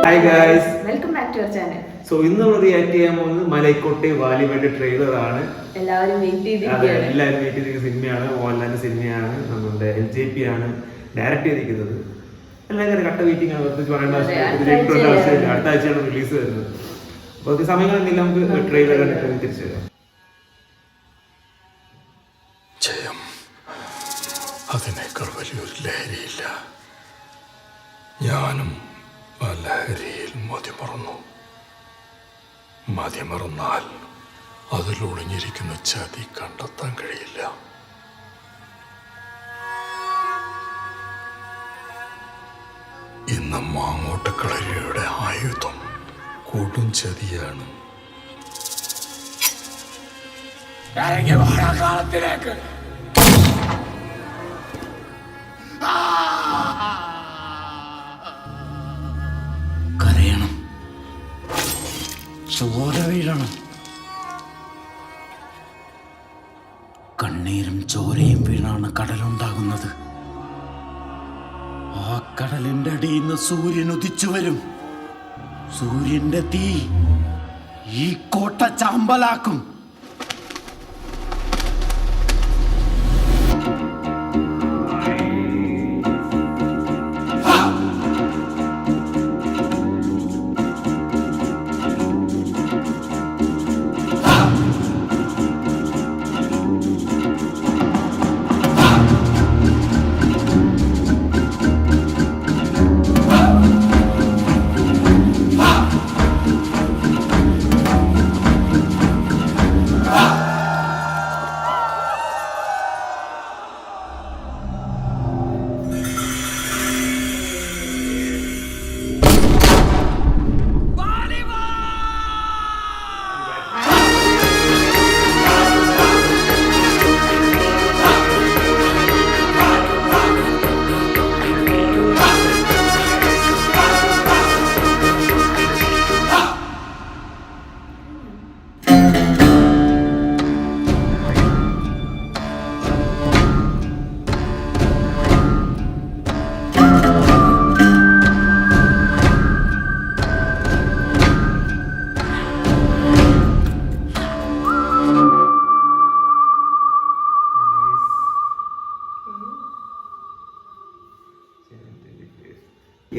Hi guys, welcome back to our channel. So ഇന്ന് നമ്മൾ react ചെയ്യാൻ പോകുന്നത് മലൈക്കോട്ടെ വാലിബന്റെ ട്രെയിലർ ആണ്. എല്ലാവരും വെയിറ്റ് ചെയ്തിരിക്കുകയാണ്. സിനിമയാണ്, മോഹൻലാലിന്റെ സിനിമയാണ്. നമ്മുടെ LJP ആണ് ഡയറക്ട് ചെയ്തിരിക്കുന്നത്. എല്ലാവരും കട്ട വെയിറ്റിംഗ് ആണ്. അടുത്ത ആഴ്ചയാണ് റിലീസ് വരുന്നത്. അപ്പോൾ സമയങ്ങളെന്തെങ്കിലും നമുക്ക് ട്രെയിലർ കണ്ടിട്ട് തിരിച്ചു വരാം. ജയം, അതിനേക്കാൾ വലിയൊരു ലഹരിയില്ല. ഞാനും ആ ലഹരിയിൽ മതിമറന്നാൽ അതിലൊളിഞ്ഞിരിക്കുന്ന ചതി കണ്ടെത്താൻ കഴിയില്ല. ഇന്ന് മാങ്ങോട്ടുകളരിയുടെ ആയുധം കൊടും ചതിയാണ്. കരയണം, ചോര വീഴണം, കണ്ണീരും ചോരയും വീണാണ് കടലുണ്ടാകുന്നത്. ആ കടലിന്റെ അടിയിൽ നിന്ന് സൂര്യൻ ഉദിച്ചു വരും. സൂര്യന്റെ തീ ഈ കോട്ട ചാമ്പലാക്കും.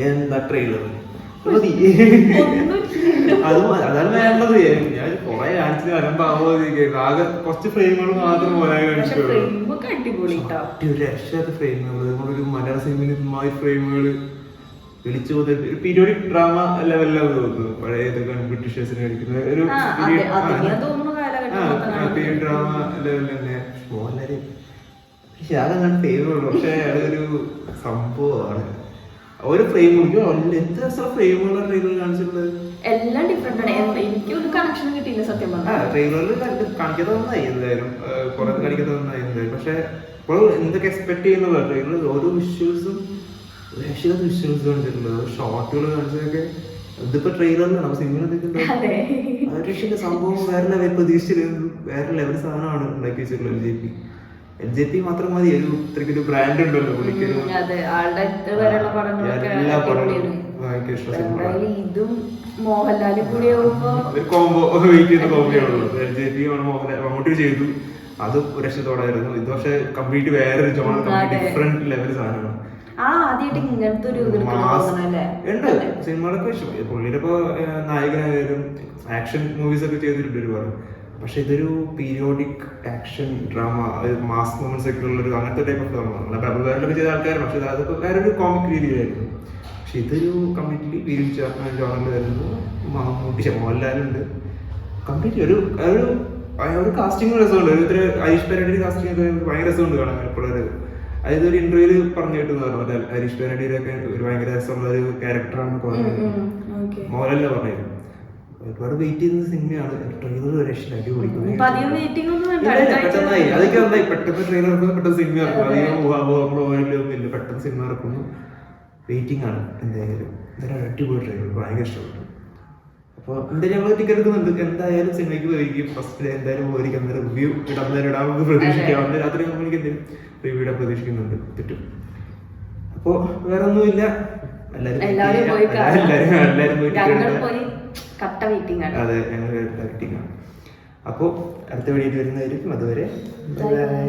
എന്താ ട്രെയിലർ അതാണ് വേണ്ടത്. ഞാൻ കൊറേ കാണിച്ചു വരുമ്പോ ആകെ കുറച്ച് ഫ്രെയിമുകൾ മാത്രം പോലെ രക്ഷാത്ത ഫ്രെയിമുകൾ. നമ്മളൊരു മലയാള സിനിമയിൽ ഫ്രെയിമുകൾ വിളിച്ചു ഒരു പീരിയോഡിക് ഡ്രാമ ലെവലിലാണ് തോന്നുന്നു. പഴയ ബ്രിട്ടീഷേഴ്സിന് കളിക്കുന്ന ഒരു പീരിയോഡിക് ഡ്രാമ ലെവലിൽ തന്നെ വളരെ അതാണ് ഫേവറുള്ളൂ. പക്ഷെ അതൊരു സംഭവമാണ്. ഒരു ഫ്രെയിം എത്ര ഫ്രെയിമുകളാണ് ട്രെയിലറിൽ കാണിച്ചിട്ടുള്ളത്. എല്ലാം ഡിഫറെന്റ് ആണ്. എനിക്ക് ഒരു കണക്ഷൻ കിട്ടിയില്ല സത്യം പറഞ്ഞാൽ. ട്രെയിലറിൽ കാണിക്കാത്ത നന്നായി എന്തായാലും, കുറെ കാണിക്കാത്ത നന്നായി എന്തായാലും. പക്ഷെ ഇപ്പോൾ എന്തൊക്കെ എക്സ്പെക്ട് ചെയ്യുന്നത് ട്രെയിലറിൽ ഓരോ വിഷ്വൽസും വിഷ്വൽസ് കാണിച്ചിട്ടുള്ളത്, ഷോർട്ടുകൾ കാണിച്ചതൊക്കെ. ഇതിപ്പോ ട്രെയിലറിലാണ് സിനിമ സംഭവം വേറെ ലെവൽ പ്രതീക്ഷിച്ചിരുന്നത്. വേറെ ലെവൽ സാധനമാണ് ഉണ്ടാക്കി വെച്ചിട്ടുള്ളത്. LJP മാത്രം മതി. ഇത്രയ്ക്കൊരു ബ്രാൻഡ് ഉണ്ടല്ലോ പുള്ളിക്കൊരു. എല്ലാ പടങ്ങളും ഇതും മോഹൻലാലും കൂടി ഒരു കോംബോ വെയിറ്റ് ചെയ്യുന്ന കോംബോയാണുള്ളത്. LJP മമ്മൂട്ടി ചെയ്തു, അത് രക്ഷത്തോടായിരുന്നു. ഇത് പക്ഷെ കംപ്ലീറ്റ് വേറൊരു ജോൺ, ഡിഫറെന്റ് ലെവൽ സാധനമാണ്. ഉണ്ട് സിനിമകളൊക്കെ ഇഷ്ടം. പുള്ളിയിലിപ്പോ നായകനായാലും ആക്ഷൻ മൂവീസ് ഒക്കെ ചെയ്തിട്ടുണ്ട് ഒരുപാട്. പക്ഷെ ഇതൊരു periodic action drama, mass movements ഒക്കെ ഉള്ളൊരു അങ്ങനത്തെ ടൈപ്പ് ഓഫ് ഡ്രാമ. പ്രഭുകാരിലൊക്കെ ചെയ്ത ആൾക്കാർ, പക്ഷെ അതൊക്കെ വേറൊരു കോമിക് രീതിയിലായിരുന്നു. പക്ഷെ ഇതൊരു കംപ്ലീറ്റ്ലി പീരിയഡ് ജോണറിൽ വരുന്നു. മമ്മൂട്ടി മോഹൻലാലുണ്ട്. കംപ്ലീറ്റ്ലി ഒരു കാസ്റ്റിംഗ് രസമുണ്ട്. ഇത്ര ഹരീഷ് പേരടിയുടെ കാസ്റ്റിംഗ് ഒക്കെ ഭയങ്കര രസമുണ്ട് കാണാൻ. എപ്പോഴൊരു അതായത് ഒരു ഇന്റർവ്യൂല് പറഞ്ഞു കിട്ടുന്ന പറഞ്ഞു ഹരീഷ് പേരടിയുടെ ഒക്കെ ഒരു ഭയങ്കര രസമുള്ള ഒരു ക്യാരക്ടറാണ് മോഹൻലാലിനെ പറഞ്ഞത്. ഒരുപാട് വെയിറ്റ് ചെയ്യുന്ന സിനിമയാണ്. ട്രെയിലർ പെട്ടെന്നായി അതൊക്കെ നന്നായി. പെട്ടെന്ന് ട്രെയിലർ പെട്ടെന്ന് സിനിമ ഇറക്കും. അധികം ഊഹാപോഹങ്ങളൊന്നുമില്ല. പെട്ടെന്ന് സിനിമ ഇറക്കുന്നു. വെയിറ്റിംഗ് ആണ്. എന്തായാലും അടിപൊളി ട്രെയിലർ, ഭയങ്കര ഇഷ്ടപ്പെട്ടു. അപ്പോൾ എന്തായാലും ഞങ്ങൾ ടിക്കറ്റ് എടുക്കുന്നുണ്ട്. എന്തായാലും സിനിമയ്ക്ക് പോയിരിക്കും. ഫസ്റ്റ് എന്തായാലും പോയിരിക്കും. അന്നേരം റിവ്യൂ ഇടാൻ പ്രതീക്ഷിക്കാം. അന്ന് രാത്രി നമുക്ക് എന്തെങ്കിലും റിവ്യൂ ഇടാൻ പ്രതീക്ഷിക്കുന്നുണ്ട്. പറ്റും. അപ്പോൾ വേറെ ഒന്നുമില്ല. എല്ലാവരും പോയി എല്ലാവരും പോയി ഞങ്ങൾ പോയി കട്ട മീറ്റിംഗ് ആണ്. അതെ, ഞങ്ങൾ മീറ്റിംഗ് ആണ്. അപ്പോൾ അടുത്ത വീഡിയോയിൽ വരുന്നതായിരിക്കും. അതുവരെ ബൈ ബൈ.